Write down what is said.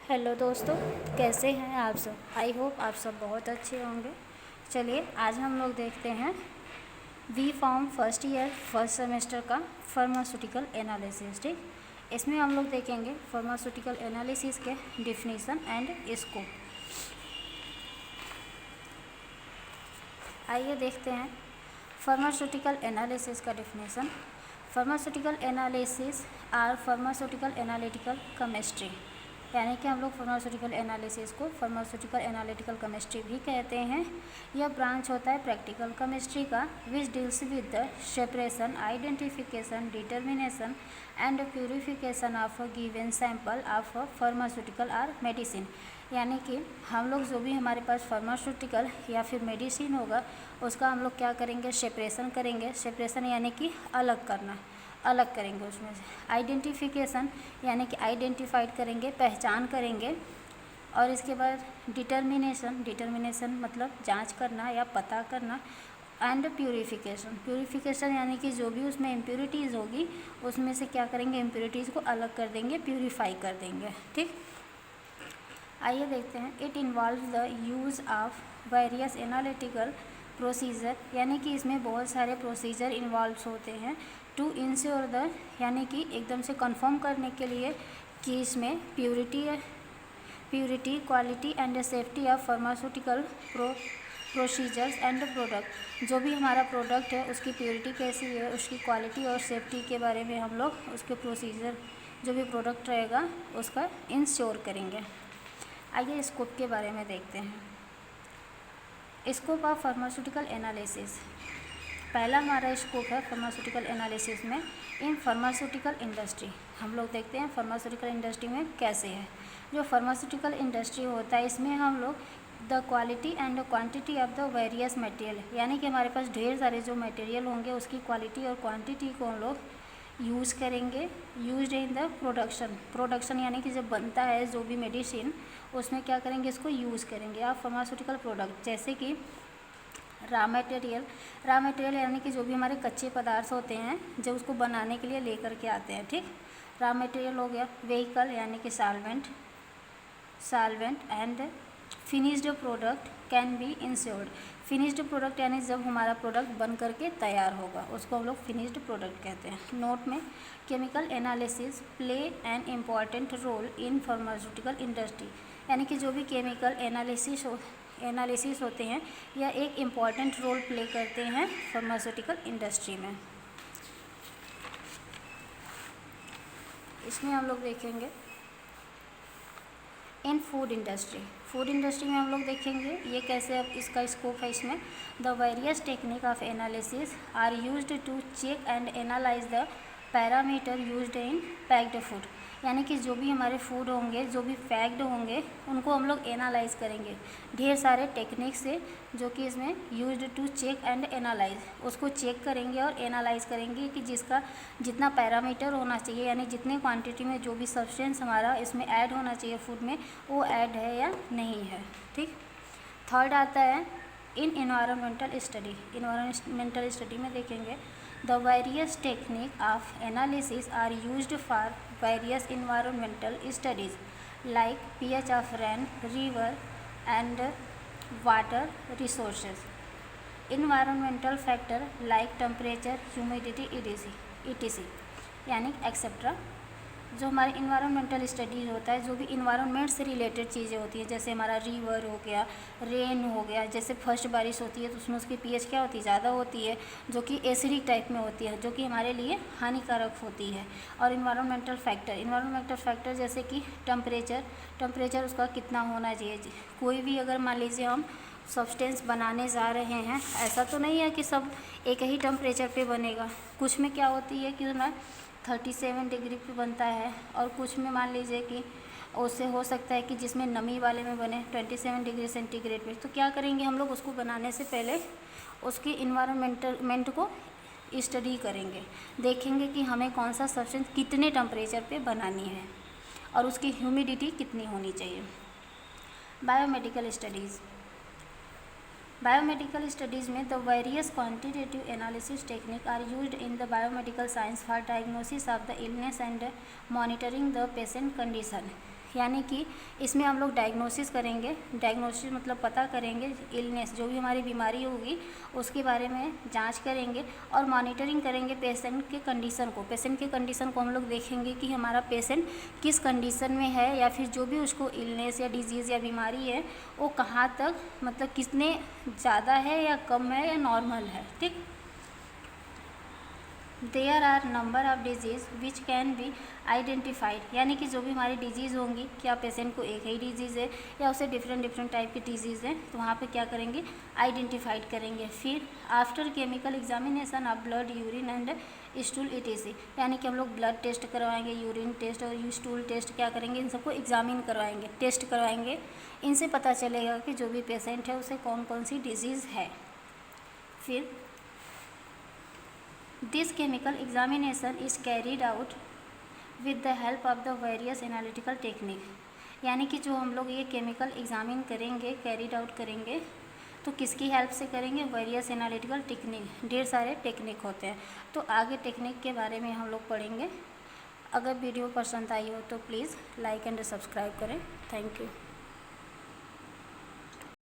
Hello दोस्तों, कैसे हैं आप सब। आई होप आप सब बहुत अच्छे होंगे। चलिए आज हम लोग देखते हैं B pharm first year first semester का फार्मास्यूटिकल एनालिसिस। ठीक, इसमें हम लोग देखेंगे फार्मास्यूटिकल एनालिसिस के डिफिनीसन एंड स्कोप। आइए देखते हैं फार्मास्यूटिकल एनालिसिस का definition. Pharmaceutical analysis or pharmaceutical analytical chemistry, यानी कि हम लोग फार्मास्यूटिकल एनालिसिस को फार्मास्यूटिकल एनालिटिकल केमिस्ट्री भी कहते हैं। यह ब्रांच होता है प्रैक्टिकल केमिस्ट्री का which deals with the separation, identification, determination and purification of a given sample of pharmaceutical or medicine. यानी कि हम लोग जो भी हमारे पास फार्मास्यूटिकल या फिर मेडिसिन होगा उसका हम लोग क्या करेंगे, सेपरेशन करेंगे। सेपरेशन यानी कि अलग करना, अलग करेंगे उसमें से। आइडेंटिफिकेशन यानी कि आइडेंटिफाइड करेंगे, पहचान करेंगे। और इसके बाद डिटर्मिनेशन, डिटर्मिनेशन मतलब जांच करना या पता करना। एंड प्यूरिफिकेशन, प्यूरिफिकेशन यानी कि जो भी उसमें इम्प्योरिटीज़ होगी उसमें से क्या करेंगे, इम्प्योरिटीज़ को अलग कर देंगे, प्यूरिफाई कर देंगे। ठीक, आइए देखते हैं। It involve the use of various analytical procedure, यानी कि इसमें बहुत सारे प्रोसीजर इन्वॉल्व होते हैं। टू इंश्योर द, यानी कि एकदम से कंफर्म करने के लिए कि इसमें purity, quality and safety of pharmaceutical procedures and product. जो भी हमारा प्रोडक्ट है उसकी प्योरिटी कैसी है, उसकी क्वालिटी और सेफ्टी के बारे में हम लोग उसके प्रोसीजर, जो भी प्रोडक्ट रहेगा उसका इंश्योर करेंगे। आइए स्कोप के बारे में देखते हैं। स्कोप ऑफ फार्मास्यूटिकल एनालिसिस, पहला हमारा स्कोप है फार्मास्यूटिकल एनालिसिस में इन फार्मास्यूटिकल इंडस्ट्री। हम लोग देखते हैं फार्मास्यूटिकल इंडस्ट्री में कैसे है। जो फार्मास्यूटिकल इंडस्ट्री होता है इसमें हम लोग the quality and quantity of the various material, यानी कि हमारे पास ढेर सारे जो मटेरियल होंगे उसकी क्वालिटी और क्वांटिटी को हम लोग यूज़ करेंगे। Use in the production, production यानी कि जब बनता है जो भी मेडिसिन उसमें क्या करेंगे, इसको यूज़ करेंगे। आप फार्मास्यूटिकल प्रोडक्ट जैसे कि रॉ मटेरियल, रॉ मटेरियल यानी कि जो भी हमारे कच्चे पदार्थ होते हैं जब उसको बनाने के लिए लेकर के आते हैं। ठीक, रॉ मटेरियल हो गया। व्हीकल यानी कि solvent and finished product can be insured. Finished product यानी जब हमारा प्रोडक्ट बन करके तैयार होगा उसको हम लोग फिनिश्ड प्रोडक्ट कहते हैं। नोट में, chemical analysis play an important role in pharmaceutical industry, यानी कि जो भी केमिकल एनालिसिस होते हैं यह एक इम्पॉर्टेंट रोल प्ले करते हैं फार्मास्यूटिकल इंडस्ट्री में। इसमें हम लोग देखेंगे इन फूड इंडस्ट्री, फूड इंडस्ट्री में हम लोग देखेंगे ये कैसे, अब इसका स्कोप है। इसमें the various technique of analysis are used to check and analyse the parameter used in packed food, यानी कि जो भी हमारे फूड होंगे, जो भी पैक्ड होंगे उनको हम लोग एनालाइज करेंगे ढेर सारे टेक्निक से, जो कि इसमें used to check and analyse, उसको चेक करेंगे और एनालाइज करेंगे कि जिसका जितना पैरामीटर होना चाहिए, यानी जितने क्वांटिटी में जो भी सब्सटेंस हमारा इसमें ऐड होना चाहिए फूड में वो ऐड है या नहीं है। ठीक, थर्ड आता है in environmental study. Environmental study में देखेंगे the various technique of analysis are used for various environmental studies like pH of rain, river and water resources, environmental factor like temperature, humidity etc. यानी etcetera. जो हमारे environmental studies होता है, जो भी environment से रिलेटेड चीज़ें होती हैं, जैसे हमारा रिवर हो गया, रेन हो गया, जैसे फर्स्ट बारिश होती है तो उसमें उसकी पीएच क्या होती है, ज़्यादा होती है, जो कि एसिडिक टाइप में होती है, जो कि हमारे लिए हानिकारक होती है। और इन्वायरमेंटल फैक्टर जैसे कि टेम्परेचर उसका कितना होना चाहिए। कोई भी अगर मान लीजिए हम सब्सटेंस बनाने जा रहे हैं, ऐसा तो नहीं है कि सब एक ही टेम्परेचर पे बनेगा। कुछ में क्या होती है कि ना 37 डिग्री पे बनता है, और कुछ में मान लीजिए कि उससे हो सकता है कि जिसमें नमी वाले में बने 27 डिग्री सेंटीग्रेड पे। तो क्या करेंगे हम लोग, उसको बनाने से पहले उसकी इन्वायरमेंट को स्टडी करेंगे, देखेंगे कि हमें कौन सा सब्सटेंस कितने टेम्परेचर पे बनानी है और उसकी ह्यूमिडिटी कितनी होनी चाहिए। बायोमेडिकल स्टडीज़ में the various quantitative analysis technique are used in the biomedical science for diagnosis of the illness and monitoring the patient condition, यानी कि इसमें हम लोग डायग्नोसिस करेंगे। डायग्नोसिस मतलब पता करेंगे इलनेस, जो भी हमारी बीमारी होगी उसके बारे में जांच करेंगे और मॉनिटरिंग करेंगे पेशेंट के कंडीशन को। पेशेंट के कंडीशन को हम लोग देखेंगे कि हमारा पेशेंट किस कंडीशन में है, या फिर जो भी उसको इलनेस या डिजीज़ या बीमारी है वो कहाँ तक, मतलब कितने ज़्यादा है या कम है या नॉर्मल है। ठीक, there are number of disease which can be identified, यानी कि जो भी हमारी डिजीज़ होंगी, क्या पेशेंट को एक ही डिजीज़ है या उसे डिफरेंट टाइप की डिजीज़ है, तो वहाँ पे क्या करेंगे, आइडेंटिफाइड करेंगे। फिर after chemical examination of blood, urine and stool ETC, यानी कि हम लोग ब्लड टेस्ट करवाएंगे, यूरिन टेस्ट और स्टूल टेस्ट क्या करेंगे, इन सबको एग्जामिन करवाएंगे, टेस्ट करवाएंगे। इनसे पता चलेगा कि जो भी पेशेंट है उसे कौन कौन सी डिजीज़ है। फिर this chemical examination is carried out with the help of the various analytical technique, यानी कि जो हम लोग ये केमिकल एग्जामिन करेंगे, कैरीड आउट करेंगे, तो किसकी हेल्प से करेंगे, वेरियस एनालिटिकल टेक्निक, ढेर सारे टेक्निक होते हैं। तो आगे टेक्निक के बारे में हम लोग पढ़ेंगे। अगर वीडियो पसंद आई हो तो प्लीज़ लाइक एंड सब्सक्राइब करें। Thank you.